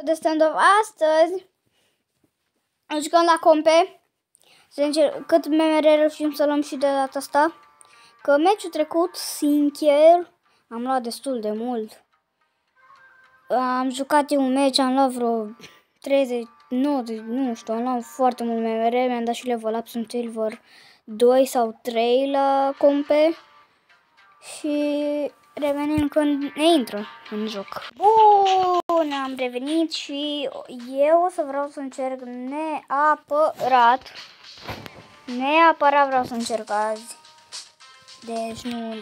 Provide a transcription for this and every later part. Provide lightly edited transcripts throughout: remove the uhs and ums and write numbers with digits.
De stand-up astăzi jucăm la compe. Să încerc cât memere reușim să luăm și de data asta. Că meciul trecut, sincer, am luat destul de mult. Am jucat un meci, am luat vreo 30, 90, nu știu, am luat foarte mult memere. Mi-am dat și level up, sunt silver 2 sau 3 la compe. Și revenim când ne intră în joc. Bun, am revenit și eu o să vreau să încerc neapărat. Neapărat vreau să încerc azi.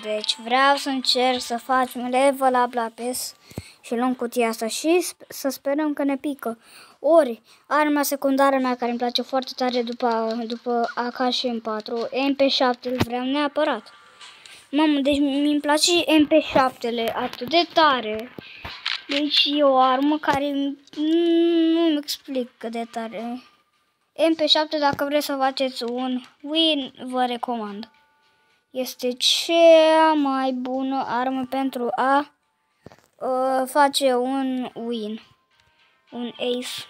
Deci vreau să încerc să facem level up la PES și luăm cutia asta și să sperăm că ne pică. Ori arma secundară mea care îmi place foarte tare după AK și M4, MP7 îl vreau neapărat. Mamă, deci mi-mi place și MP7-le atât de tare. Deci e o armă care nu-mi explic cât de tare. MP7, dacă vreți să faceți un win, vă recomand. Este cea mai bună armă pentru a face un win. Un ace.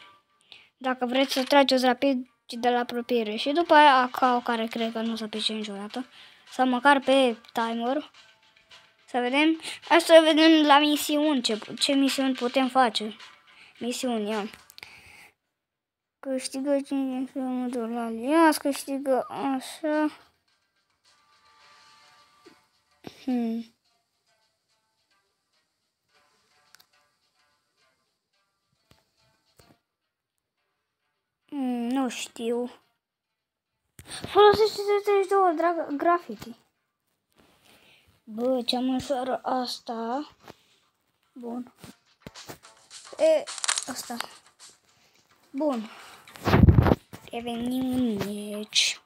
Dacă vreți să trageți rapid de la apropiere. Și după aia AK, care cred că nu o să pice niciodată. Sau măcar pe timer. Să vedem. Asta să vedem la misiuni. Ce misiuni putem face. Misiuni, ia. Câștigă 5 de la alianță. Câștigă așa. Nu știu. Folosește 32 graffiti. Bă, cea mai ușoară asta. Bun. Asta. Bun. Revenim în meci.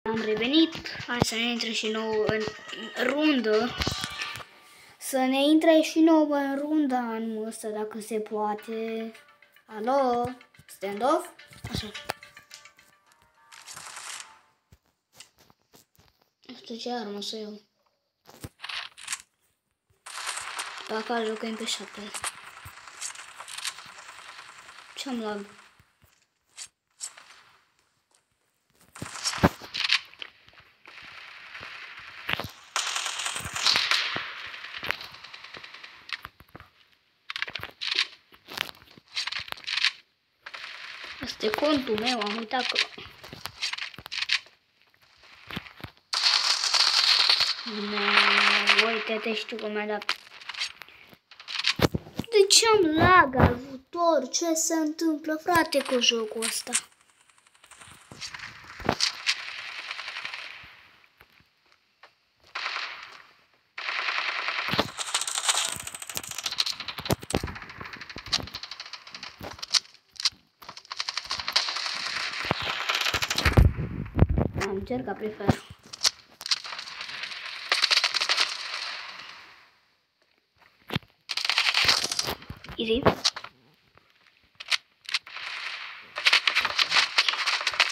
Am revenit. Hai să ne intre și nou în rundă. Să ne intre și nou în runda anul ăsta, dacă se poate. Alo? Stand-off? Așa. Nu știu ce armă să iau. Pe afară jucăm pe 7. Ce-am luat? Asta e contul meu, am uitat că... Uite-te, știu cum mi-a dat. De ce am lag ajutor? Ce se întâmplă, frate, cu jocul ăsta? Am încercat, prefer. Easy.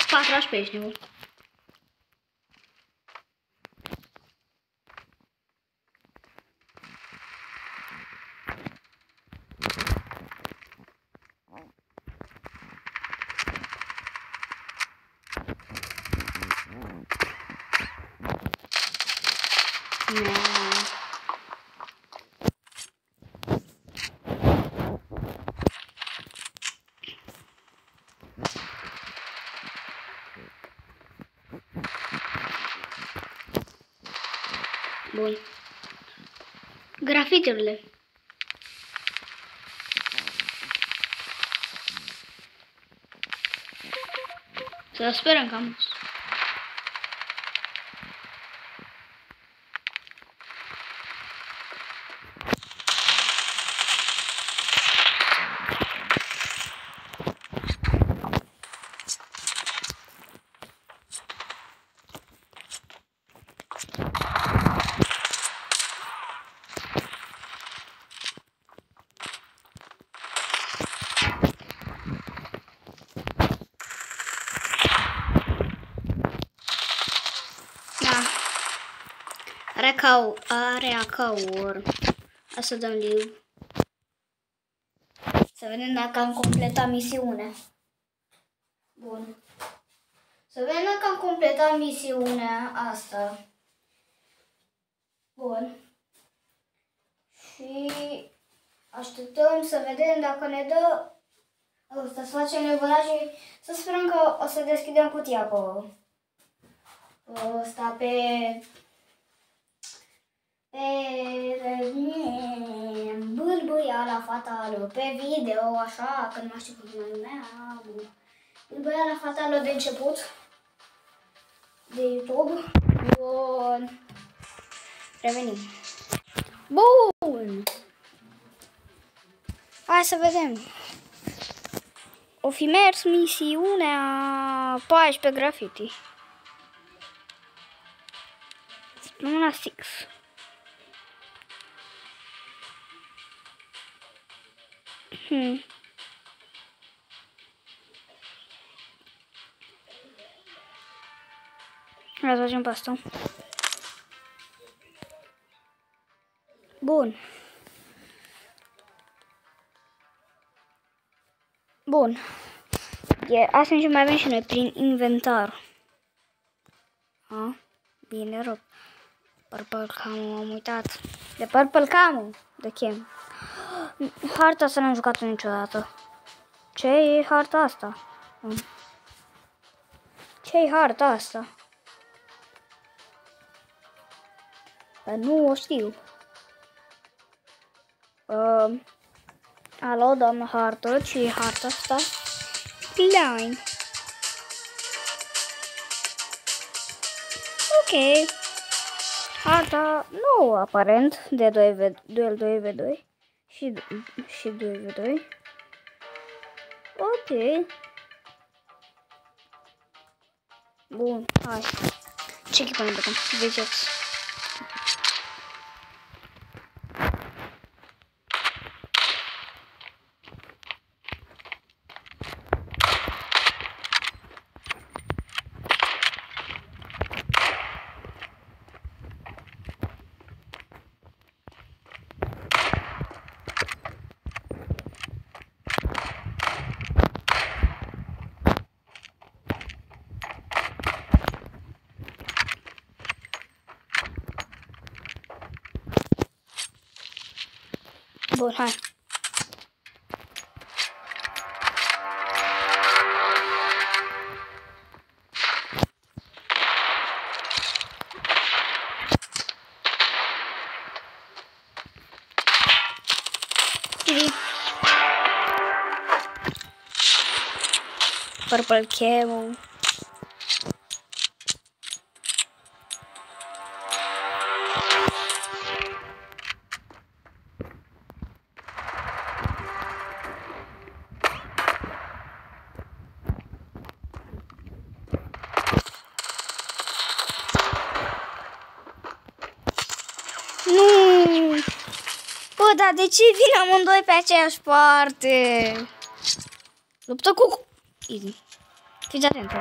Patrași pe ești nebun. Bun. Grafiturile. Să sperăm că am... Are AK-uri. Hai să dăm live. Să vedem dacă am completat misiunea. Bun. Să vedem dacă am completat misiunea asta. Bun. Și așteptăm să vedem dacă ne dă. Să facem nevoia și să sperăm că o să deschidem cutia pe ăsta, pe Bâlbâiala fatală, pe video, așa, că nu mai știu cum se numea. Bâlbâiala fatală de început de YouTube. Bun. Revenim. Bun. Hai să vedem. O fi mers misiunea 14 graffiti. Săptămâna 6. Hai să facem pe asta. Bun. Bun. Asta nici mai avem și noi prin inventar. Bine, rog. Purple Camo, am uitat. De Purple Camo. De chem. Harta asta n-am jucat-o niciodată. Ce e harta asta? Ce e harta asta? Că nu o știu. Alo, doamnă hartă, ce e harta asta? Line. Ok. Harta nouă, aparent, de 2v2 și 2v2. Ok. Bun, hai. Ce echipă ne băgăm? Vegeți. Bun, hai. Purple Camo. Bă, dar de ce vin amândoi pe aceeași parte? Luptă cu... Easy. Fiți atent.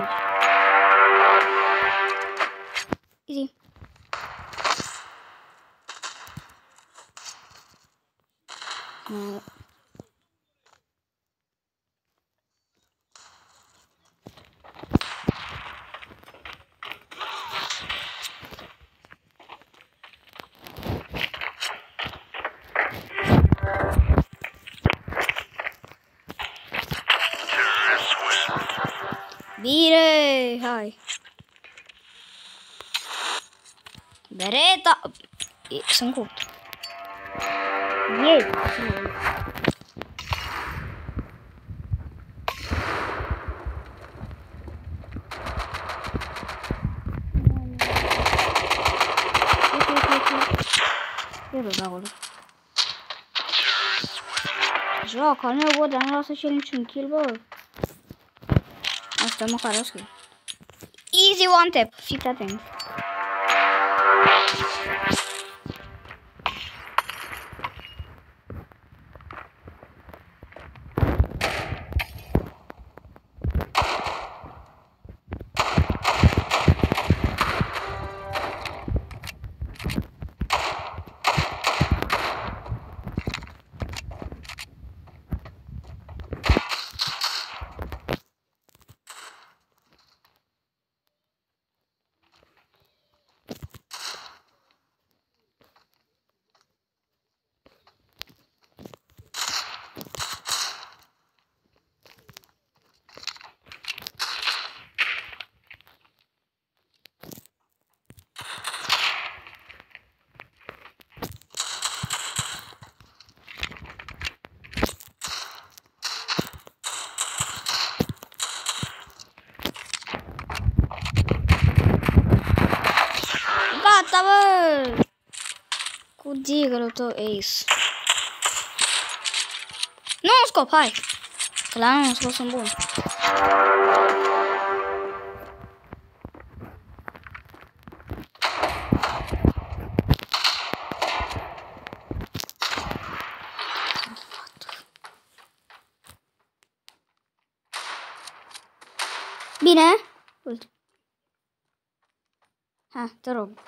Easy. Bine, hai. Bereta. Sunt cu. Ei. Joacă, nu bă, dar nu lasă și el niciun kill, bă. Asta măcar o scriu. Easy one tap, fiți atent. Tigărul tău, Ace. Nu scop, hai! Că la nu scop sunt bun. Bine? Uite. Ha, te rog.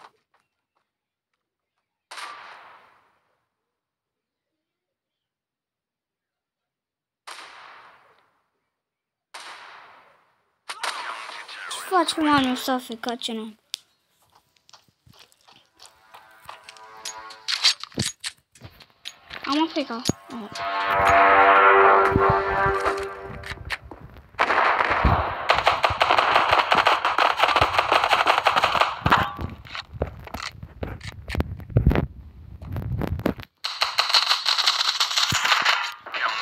Ce faci, manu, Safi, ca ce nu? Am aplicat.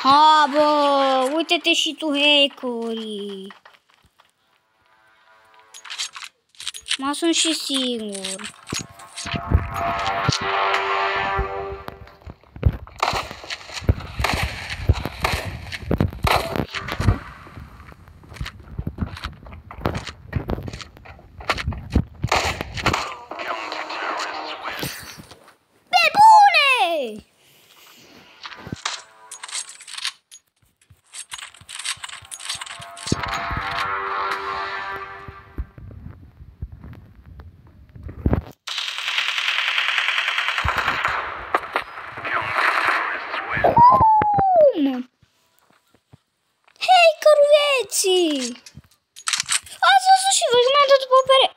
Ha, bă, uite-te și tu, hackeri. Mă sunt și singur. Pe bune! Hackerul vieții! Ați văzut și voi că mi-am dat după pere.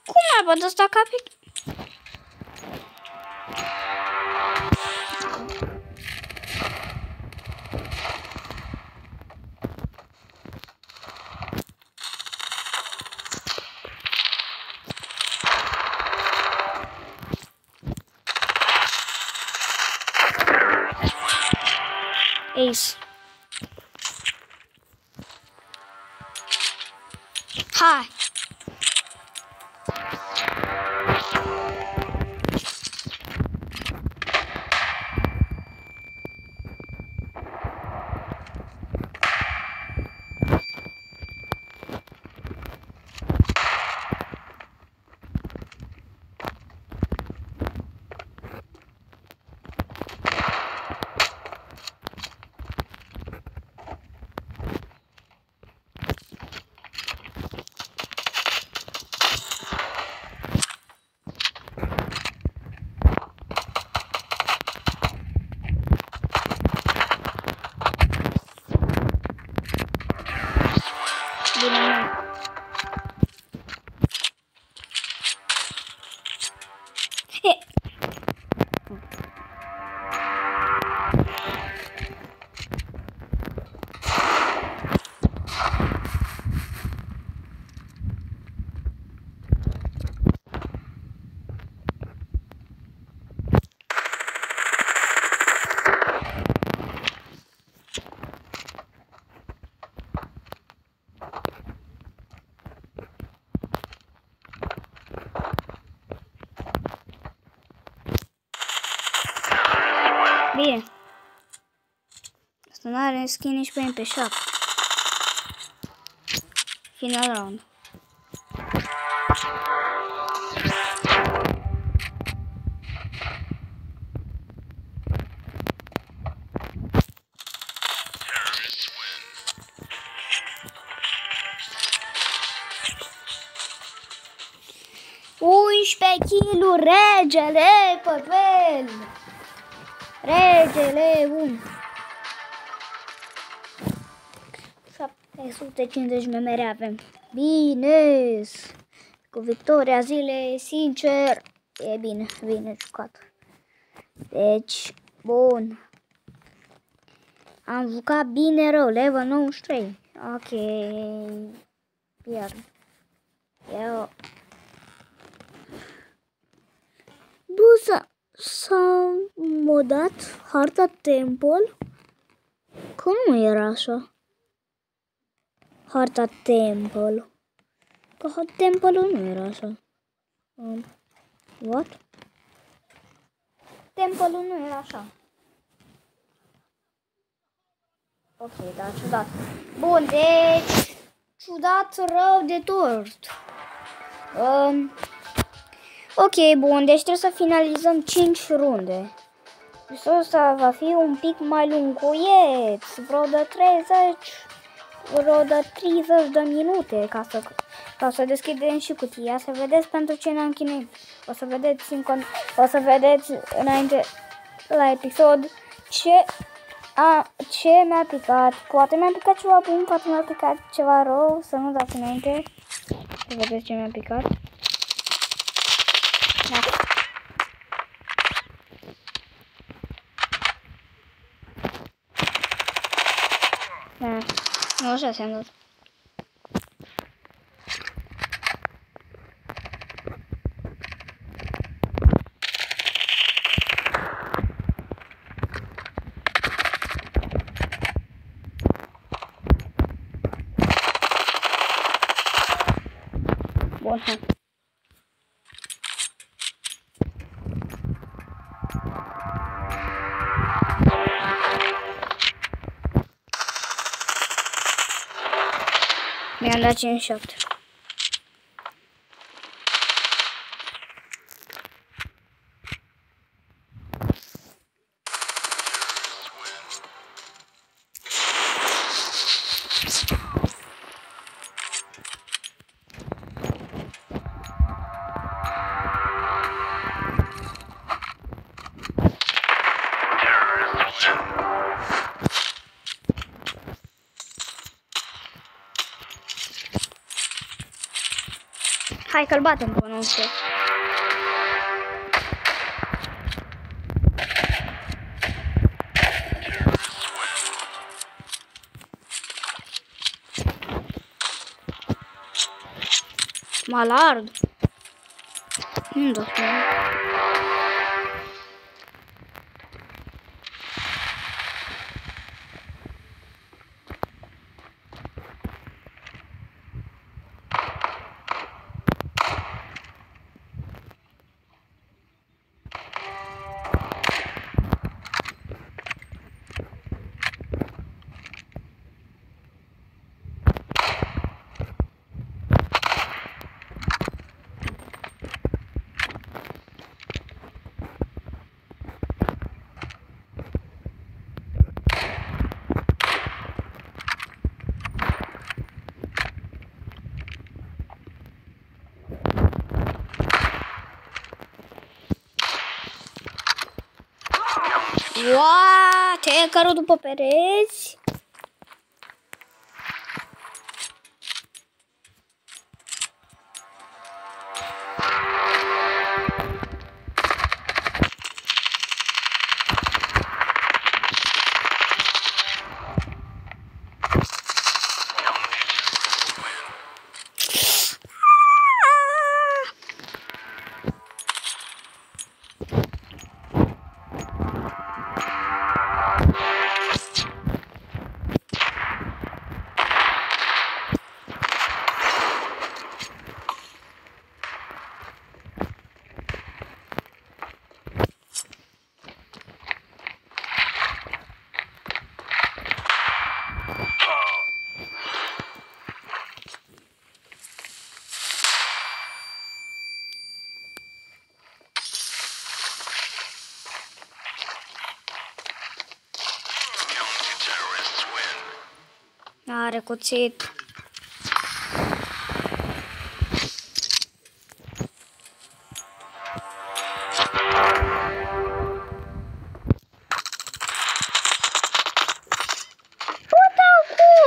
Cum mai pot asta capic? Ace. Hai. Bine. Asta n-are skin nici pe MP7. Final round. Kilul, regele, păpel! Regele, bun! 750 memere avem. Bine! Cu victoria zilei, sincer, e bine jucat. Deci, bun. Am jucat bine rău, level 93. Ok. Pierd. Eu... Bă, s-a modat harta Temple? Că nu era așa. Harta Temple. Că Temple nu era așa. What? Temple nu era așa. Ok, da, ciudat. Bun, deci... Ciudat rău de tot. Ok, bun, deci trebuie să finalizăm 5 runde. Deci ăsta va fi un pic mai lunguieț, vreo de 30 de minute ca să deschidem și cutia, să vedeți pentru ce ne-am chinuit. O să vedeți înainte la episod ce mi-a picat. Poate mi-a picat ceva bun, poate mi-a picat ceva rău, să nu dați înainte. Să vedeți ce mi-a picat. Da. Nu așa se-am dat. Bun, hai. Mi-am dat 57. Hai că-l batem pe nostru. Malard. Nu dă Uaaaa, te-ai cărut după pereți? Are cuțit.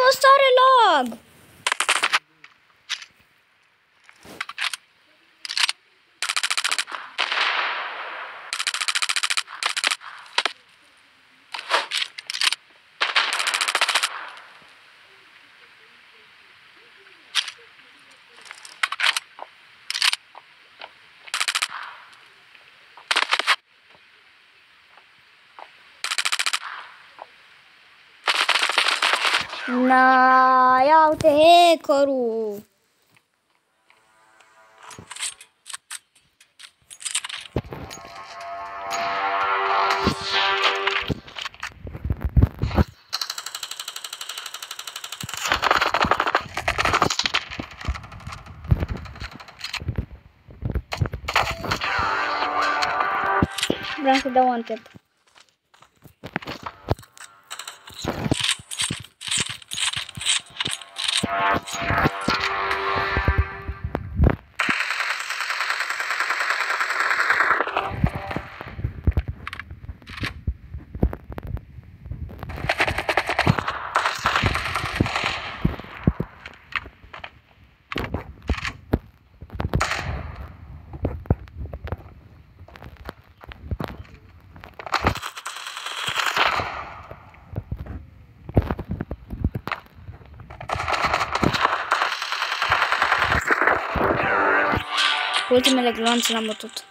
Ăsta are lag. Na, ia uite hackerul. Vreau să dau un tap. Ultimele gloanțe l-am bătut.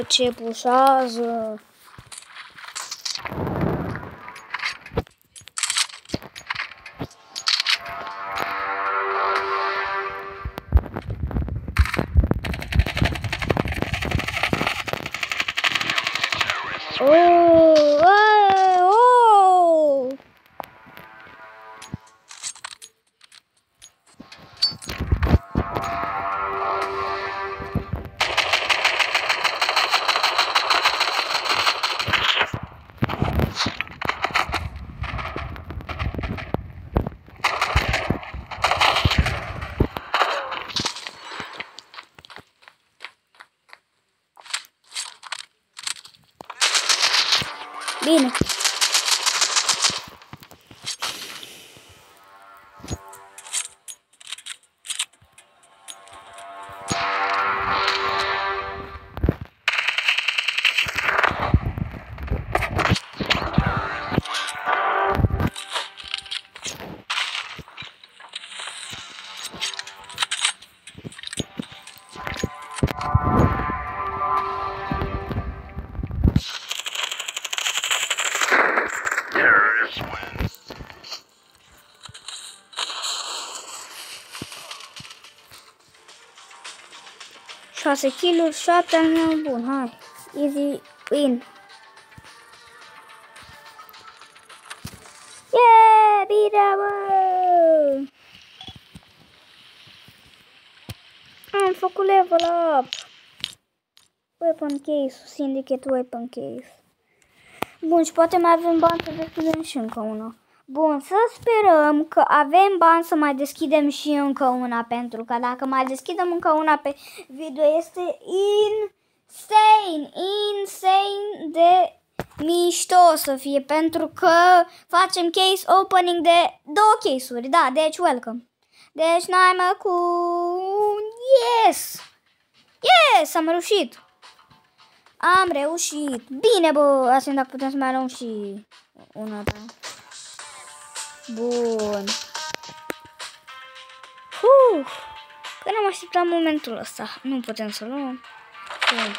Ce pușează! Bine. Șase kill-uri, 7 al meu, bun, hai, easy win. Yeah, bine, bă! Am făcut level up. Weapon case, syndicate weapon case. Bun, și poate mai avem bani să deschidem și încă una. Bun, să sperăm că avem bani să mai deschidem și încă una, pentru că dacă mai deschidem încă una pe video este insane de mișto să fie, pentru că facem case opening de 2 case-uri, da, deci welcome. Deci n-ai mă cu... Yes! Yes, am reușit! Am reușit! Bine, bă, asta dacă putem să mai luăm și una, da. Bun. Când am așteptat momentul ăsta, nu putem să luăm. Bun.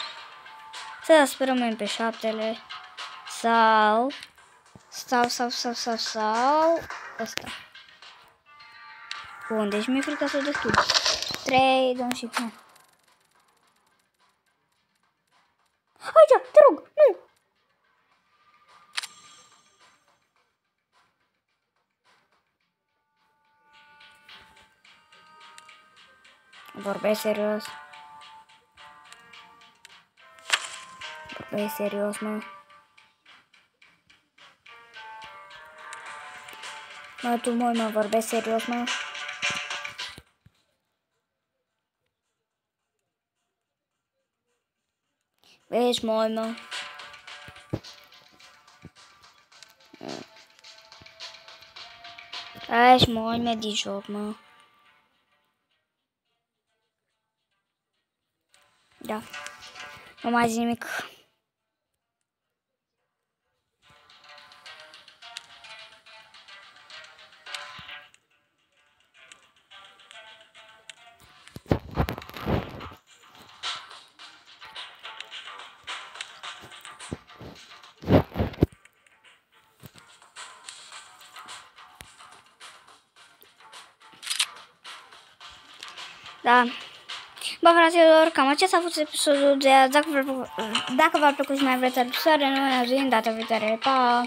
Să sperăm MP7-le. Sau ăsta. Bun, deci mi-e frică să o deschid. 3, 2 și 1. Aici, te rog, nu! Vorbesc serios. Vorbesc serios, mă. Mă, tu, mă, vorbesc serios, mă. Vezi, mă. Vezi, mă, din joc, mă. Da. Nu mai zic nimic. Da. Bă, fraților, cam acesta a fost episodul de azi. Dacă v-a plăcut și mai vreți episoade, noi ne auzim data viitoare. Pa!